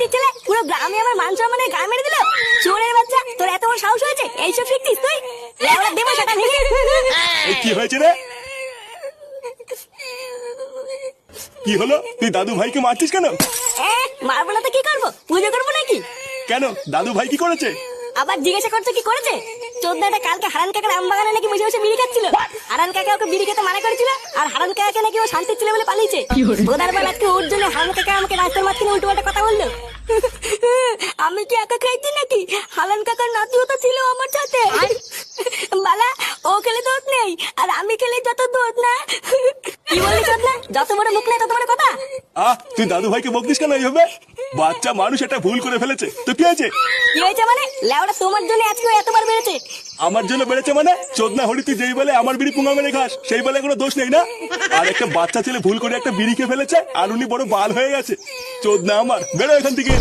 প্রকৃতির ছেলে পুরো গ্রামে আমার মান সম্মানে গা মেরে দিল। চোরের বাচ্চা, তোর এত বড় সাহস হয়েছে এইসব শিখতিস তুই? লেওড়া দেবো সেটা নিয়ে। কি হয়েছে রে? কি হলো? তুই দাদু ভাইকে মারছিস কেন? মারবো না তো কি করবো? পুজো করবো নাকি? কেন, দাদু ভাই কি করেছে? আবার জিজ্ঞাসা করছো কি করেছে? চোদ্দাটা কালকে হারান কাকার আম বাগানে নাকি বসে বসে বিড়ি খাচ্ছিল। হারান কাকা ওকে বিড়ি খেতে মানা করেছিল, আর হারান কাকাকে নাকি ও শান্তি ছিল বলে পালিয়েছে। বোধার বেলা আজকে ওর জন্য হারান কাকা আমাকে রাস্তার মাঝখানে উল্টো পাল্টা কথা বললো। আমি কি একা খাইছি নাকি? হারান কাকার নাতিও তো ছিল আমার সাথে। বালা, ও খেলে দোষ নেই, আর আমি খেলে যত দোষ না। কি বলিস না? যত বড় মুখ নেই তত বড় কথা। তুই দাদু ভাইকে বকতিস কেন এইভাবে? বাচ্চা মানুষ, এটা ভুল করে ফেলেছে, তো কি হয়েছে? কি হয়েছে মানে? লেওড়া তোমার জন্য আজকে ও এতবার বেড়েছে। আমার জন্য বেড়েছে মানে? চোদনা হরি, তুই যেই বলে আমার বিড়ি পুঙ্গা মেরে খাস, সেই বলে কোনো দোষ নেই না? আর একটা বাচ্চা ছেলে ভুল করে একটা বিড়ি খেয়ে ফেলেছে, আর উনি বড় বাল হয়ে গেছে। চোদনা আমার, বেরো এখান থেকে।